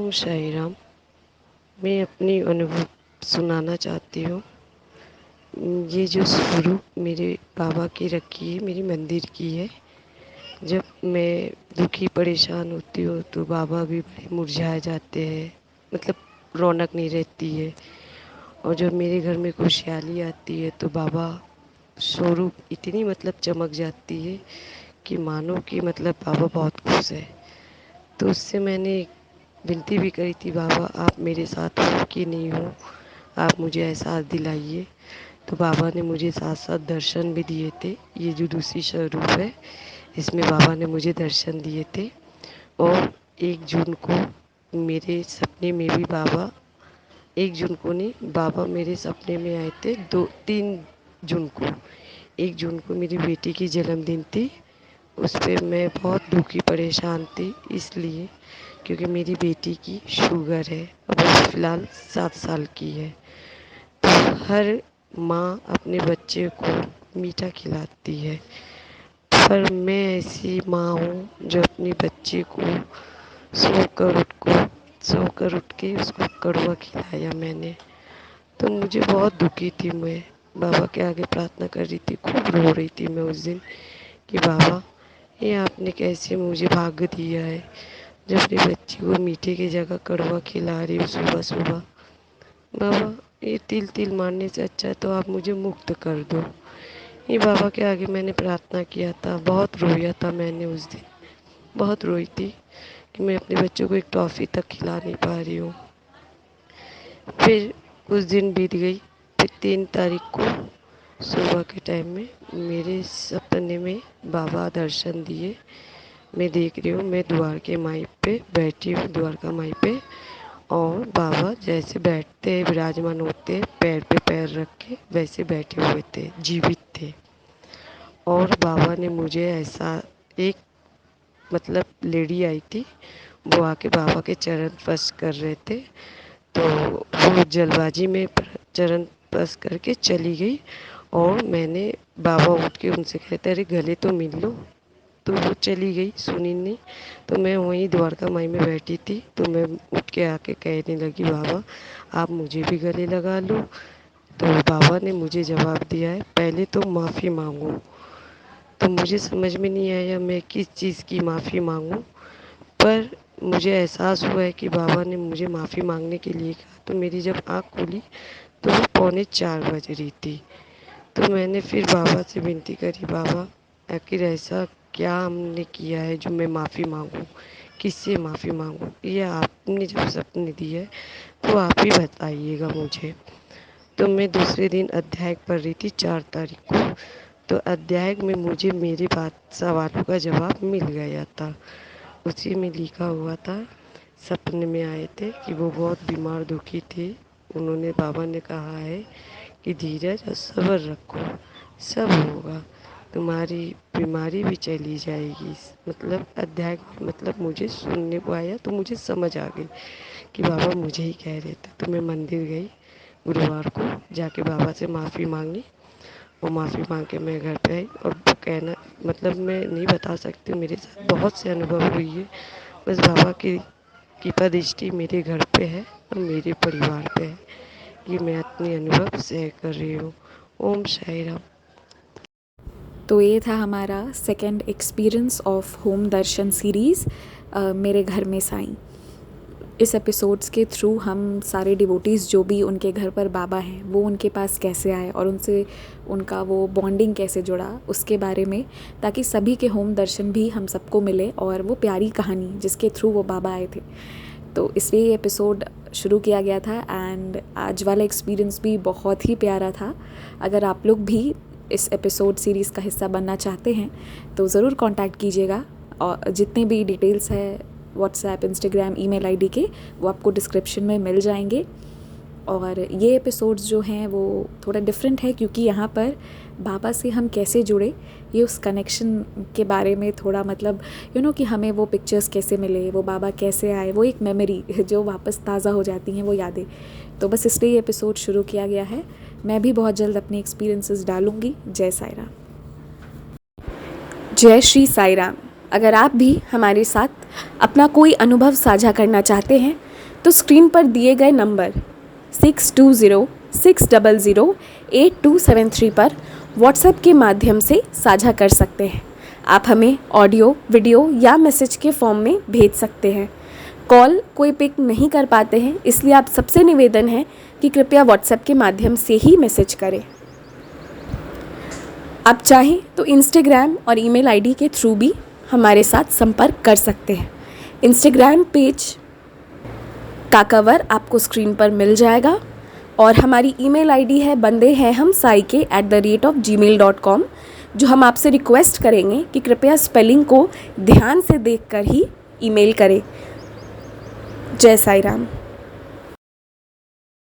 ओम साई राम। मैं अपनी अनुभव सुनाना चाहती हूँ। ये जो शुरू मेरे बाबा की रखी है, मेरी मंदिर की है। जब मैं दुखी परेशान होती हूँ तो बाबा भी बड़े मुरझाए जाते हैं, मतलब रौनक नहीं रहती है। और जब मेरे घर में खुशहाली आती है तो बाबा स्वरूप इतनी मतलब चमक जाती है कि मानो कि मतलब बाबा बहुत खुश है। तो उससे मैंने विनती भी करी थी, बाबा आप मेरे साथ हो कि नहीं हो, आप मुझे एहसास दिलाइए। तो बाबा ने मुझे साथ साथ दर्शन भी दिए थे। ये जो दूसरी स्वरूप है, इसमें बाबा ने मुझे दर्शन दिए थे। और 1 जून को मेरे सपने में भी बाबा, 1 जून को नहीं, बाबा मेरे सपने में आए थे 3 जून को। 1 जून को मेरी बेटी की जन्मदिन थी। उस पे मैं बहुत दुखी परेशान थी, इसलिए क्योंकि मेरी बेटी की शुगर है और वो फ़िलहाल 7 साल की है। तो हर माँ अपने बच्चे को मीठा खिलाती है, पर मैं ऐसी माँ हूँ जो अपनी बच्चे को सोकर उठ के उसको कड़वा खिलाया मैंने। तो मुझे बहुत दुखी थी मैं, बाबा के आगे प्रार्थना कर रही थी, खूब रो रही थी मैं उस दिन कि बाबा ये आपने कैसे मुझे भाग्य दिया है जो अपने बच्ची को मीठे की जगह कड़वा खिला रही हो सुबह सुबह। बाबा ये तिल तिल मारने से अच्छा है तो आप मुझे मुक्त कर दो। ये बाबा के आगे मैंने प्रार्थना किया था, बहुत रोया था मैंने उस दिन, बहुत रोई थी कि मैं अपने बच्चों को एक टॉफ़ी तक खिला नहीं पा रही हूँ। फिर कुछ दिन बीत गई, फिर 3 तारीख को सुबह के टाइम में मेरे सपने में बाबा दर्शन दिए। मैं देख रही हूँ, मैं द्वार के माई पे बैठी हूँ, द्वारका माई पे। और बाबा जैसे बैठते हैं, विराजमान होते हैं, पैर पे पैर रख के वैसे बैठे हुए थे, जीवित थे। और बाबा ने मुझे ऐसा, एक मतलब लेडी आई थी, वो आके बाबा के चरण स्पर्श कर रहे थे। तो वो जल्दबाजी में चरण स्पर्श करके चली गई। और मैंने, बाबा उठ के उनसे कहते अरे गले तो मिल लो। तो वो चली गई, सुनी नहीं। तो मैं वहीं द्वारका माई में बैठी थी, तो मैं उठ के आके कहने लगी बाबा आप मुझे भी गले लगा लो। तो बाबा ने मुझे जवाब दिया है पहले तो माफ़ी मांगो। तो मुझे समझ में नहीं आया मैं किस चीज़ की माफ़ी मांगूं, पर मुझे एहसास हुआ है कि बाबा ने मुझे माफ़ी मांगने के लिए कहा। तो मेरी जब आँख खुली तो वो 3:45 बज रही थी। तो मैंने फिर बाबा से विनती करी, बाबा आखिर ऐसा क्या हमने किया है जो मैं माफ़ी मांगूं, किससे माफ़ी मांगूं? ये आपने जब सपने दिए तो आप ही बताइएगा मुझे। तो मैं दूसरे दिन अध्याय पढ़ रही थी 4 तारीख को। तो अध्याय में मुझे मेरे बात सवालों का जवाब मिल गया था। उसी में लिखा हुआ था, सपने में आए थे कि वो बहुत बीमार दुखी थे। उन्होंने, बाबा ने कहा है कि धीरज और सब्र रखो, सब होगा, तुम्हारी बीमारी भी चली जाएगी। मतलब अध्याय मतलब मुझे सुनने को आया तो मुझे समझ आ गई कि बाबा मुझे ही कह रहे थे। तो मैं मंदिर गई गुरुवार को, जाके बाबा से माफ़ी मांगी। और माफ़ी मांग के मैं घर पे आई। और वो कहना, मतलब मैं नहीं बता सकती हूँ, मेरे साथ बहुत से अनुभव हुई है। बस बाबा की कृपा दृष्टि मेरे घर पे है और मेरे परिवार पे है। ये मैं अपनी अनुभव शेयर कर रही हूँ। ओम साई राम। तो ये था हमारा second experience of home Darshan series, मेरे घर में साईं। इस एपिसोड्स के थ्रू हम सारे डिवोटीज़ जो भी उनके घर पर बाबा हैं वो उनके पास कैसे आए और उनसे उनका वो बॉन्डिंग कैसे जुड़ा उसके बारे में, ताकि सभी के होम दर्शन भी हम सबको मिले और वो प्यारी कहानी जिसके थ्रू वो बाबा आए थे। तो इसलिए ये एपिसोड शुरू किया गया था एंड आज वाला एक्सपीरियंस भी बहुत ही प्यारा था। अगर आप लोग भी इस एपिसोड सीरीज़ का हिस्सा बनना चाहते हैं तो ज़रूर कांटेक्ट कीजिएगा। और जितने भी डिटेल्स है व्हाट्सएप, इंस्टाग्राम, ईमेल आईडी के, वो आपको डिस्क्रिप्शन में मिल जाएंगे। और ये एपिसोड्स जो हैं वो थोड़ा डिफरेंट है क्योंकि यहाँ पर बाबा से हम कैसे जुड़े, ये उस कनेक्शन के बारे में थोड़ा मतलब कि हमें वो पिक्चर्स कैसे मिले, वो बाबा कैसे आए, वो एक मेमोरी जो वापस ताज़ा हो जाती हैं, वो यादें। तो बस इसलिए ये एपिसोड शुरू किया गया है। मैं भी बहुत जल्द अपने एक्सपीरियंसेस डालूँगी। जय साई राम। जय श्री साई राम। अगर आप भी हमारे साथ अपना कोई अनुभव साझा करना चाहते हैं तो स्क्रीन पर दिए गए नंबर 6206008273 पर व्हाट्सएप के माध्यम से साझा कर सकते हैं। आप हमें ऑडियो, वीडियो या मैसेज के फॉर्म में भेज सकते हैं। कॉल कोई पिक नहीं कर पाते हैं, इसलिए आप सबसे निवेदन है कि कृपया व्हाट्सएप के माध्यम से ही मैसेज करें। आप चाहें तो इंस्टाग्राम और ईमेल आईडी के थ्रू भी हमारे साथ संपर्क कर सकते हैं। इंस्टाग्राम पेज का कवर आपको स्क्रीन पर मिल जाएगा और हमारी ईमेल आईडी है bandehehumsaike@gmail.com, जो हम आपसे रिक्वेस्ट करेंगे कि कृपया स्पेलिंग को ध्यान से देखकर ही ईमेल करें। जय साई राम।